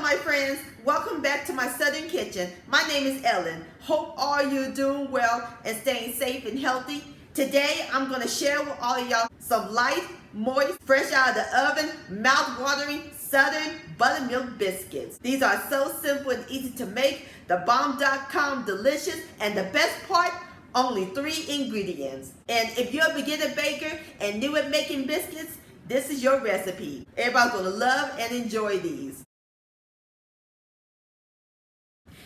Hello my friends, welcome back to my southern kitchen. My name is Ellen. Hope all you doing well and staying safe and healthy. Today I'm going to share with all of y'all some light, moist, fresh out of the oven, mouth-watering southern buttermilk biscuits. These are so simple and easy to make, the bomb.com delicious, and the best part, only 3 ingredients. And if you're a beginner baker and new at making biscuits, this is your recipe. Everybody's going to love and enjoy these.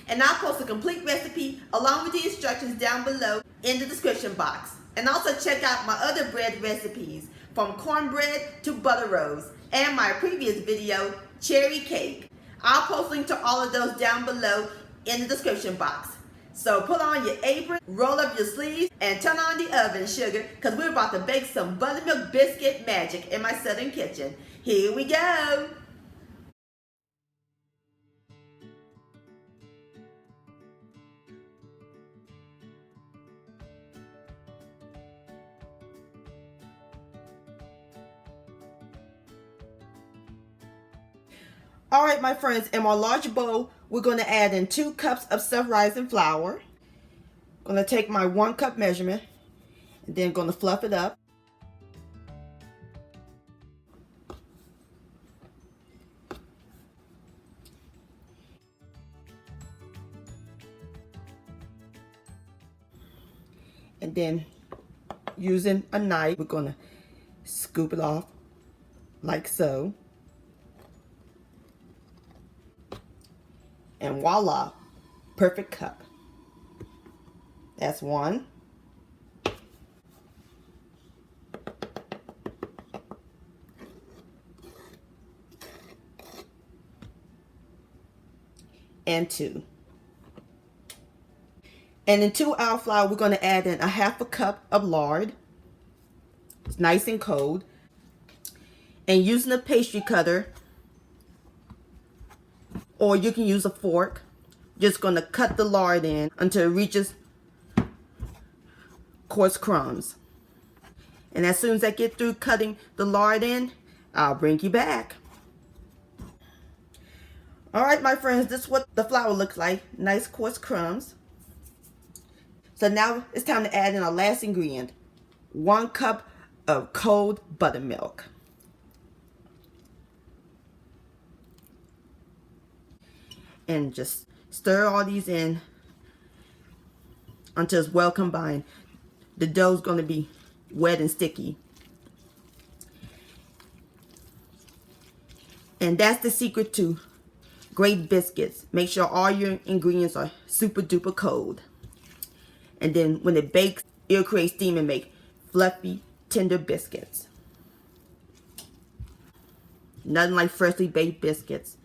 And I'll post a complete recipe along with the instructions down below in the description box. And also check out my other bread recipes, from cornbread to butter rolls, and my previous video, cherry cake. I'll post links to all of those down below in the description box. So put on your apron, roll up your sleeves, and turn on the oven, sugar, because we're about to bake some buttermilk biscuit magic in my southern kitchen. Here we go! Alright my friends, in my large bowl, we're going to add in 2 cups of self-rising flour. I'm going to take my 1 cup measurement and then going to fluff it up. And then using a knife, we're going to scoop it off like so. And voila, perfect cup. That's 1. And 2. And in 2 our flour, we're going to add in a 1/2 cup of lard. It's nice and cold. And using a pastry cutter, or you can use a fork, just going to cut the lard in until it reaches coarse crumbs. And as soon as I get through cutting the lard in, I'll bring you back. Alright my friends, this is what the flour looks like. Nice coarse crumbs. So now it's time to add in our last ingredient. 1 cup of cold buttermilk. And just stir all these in until it's well combined. The dough is going to be wet and sticky. And that's the secret to great biscuits. Make sure all your ingredients are super duper cold. And then when it bakes, it'll create steam and make fluffy, tender biscuits. Nothing like freshly baked biscuits.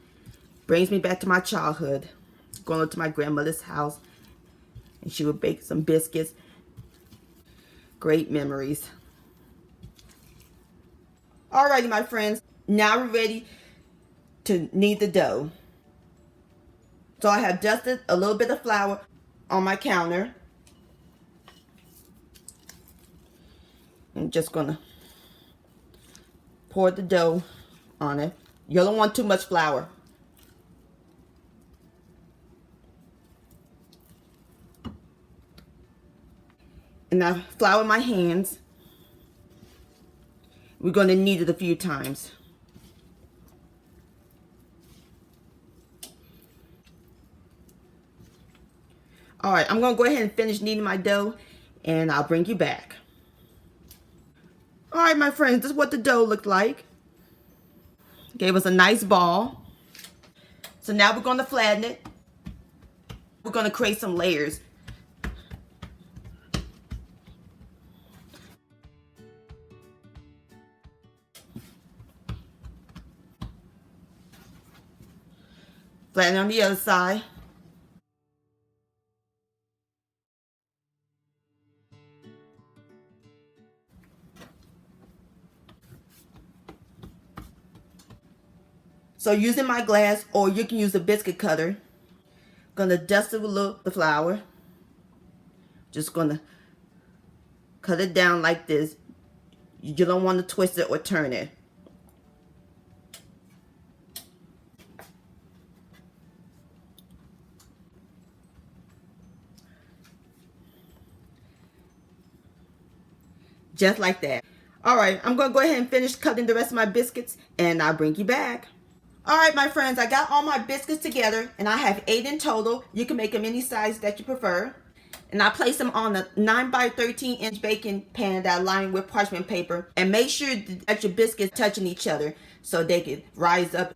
Brings me back to my childhood, going up to my grandmother's house, and she would bake some biscuits. Great memories. Alrighty, my friends, now we're ready to knead the dough. So I have dusted a little bit of flour on my counter. I'm just gonna pour the dough on it. You don't want too much flour. And I flour my hands. We're going to knead it a few times. Alright, I'm going to go ahead and finish kneading my dough, and I'll bring you back. Alright my friends, this is what the dough looked like. Gave us a nice ball. So now we're going to flatten it. We're going to create some layers. Flatten on the other side. So using my glass, or you can use a biscuit cutter, gonna dust it with the flour. Just gonna cut it down like this. You don't want to twist it or turn it. just like that. All right, I'm gonna go ahead and finish cutting the rest of my biscuits, and I'll bring you back. All right, my friends, I got all my biscuits together, and I have 8 in total. You can make them any size that you prefer. And I place them on a 9 by 13 inch baking pan that I lined with parchment paper. And make sure that your biscuits touching each other so they can rise up.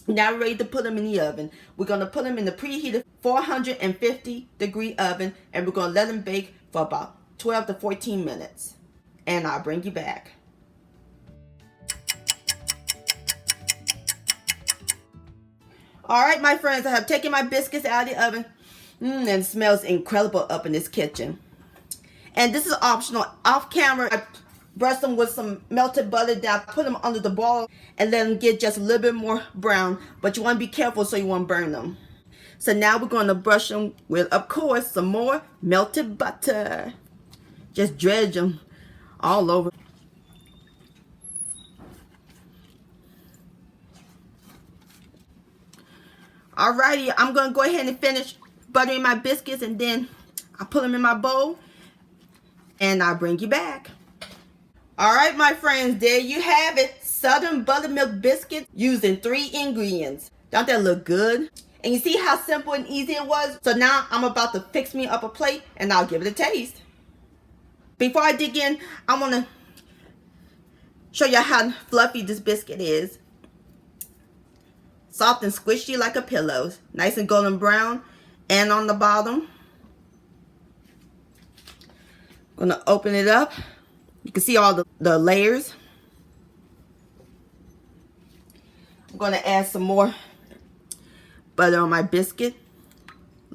Now we're ready to put them in the oven. We're going to put them in the preheated 450 degree oven, and we're going to let them bake for about 12 to 14 minutes. And I'll bring you back. All right, my friends, I have taken my biscuits out of the oven. And it smells incredible up in this kitchen. And this is optional. Off camera, I brushed them with some melted butter that I put them under the bowl and let them get just a little bit more brown. But you want to be careful so you won't burn them. So now we're going to brush them with, of course, some more melted butter. Just dredge them all over. Alrighty, I'm going to go ahead and finish buttering my biscuits, and then I put them in my bowl, and I'll bring you back. Alright, my friends, there you have it. Southern buttermilk biscuits using 3 ingredients. Don't that look good? And you see how simple and easy it was? So now I'm about to fix me up a plate, and I'll give it a taste. Before I dig in, I want to show you how fluffy this biscuit is. Soft and squishy like a pillow. Nice and golden brown. And on the bottom, I'm going to open it up. You can see all the layers. I'm going to add some more butter on my biscuit.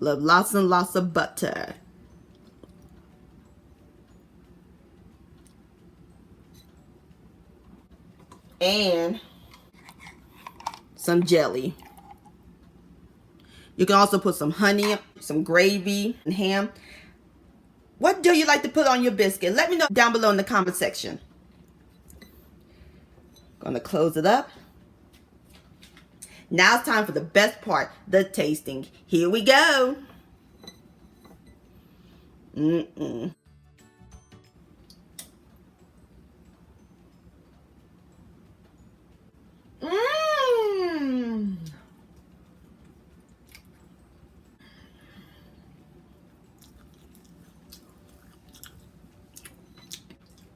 Love lots and lots of butter. And some jelly. You can also put some honey, some gravy, and ham. What do you like to put on your biscuit? Let me know down below in the comment section. Gonna close it up. Now it's time for the best part, the tasting. Here we go. Mmm.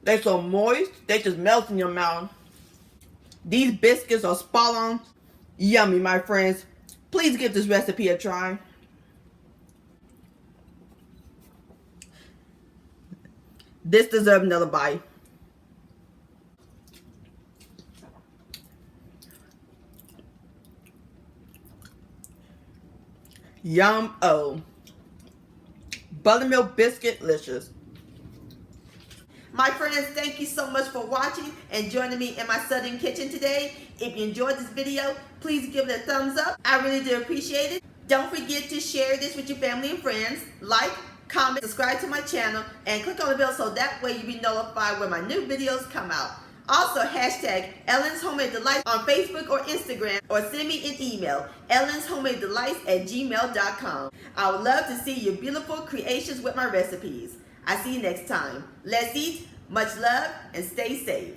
They're so moist, they just melt in your mouth. These biscuits are spot on. Yummy, my friends. Please give this recipe a try. This deserves another bite. Yum-o. Buttermilk biscuit delicious. My friends, thank you so much for watching and joining me in my southern kitchen today. If you enjoyed this video, please give it a thumbs up. I really do appreciate it. Don't forget to share this with your family and friends. Like, comment, subscribe to my channel, and click on the bell so that way you'll be notified when my new videos come out. Also, hashtag Ellen's Homemade Delights on Facebook or Instagram, or send me an email, ellenshomemadedelights@gmail.com. I would love to see your beautiful creations with my recipes. I see you next time. Let's eat, much love, and stay safe.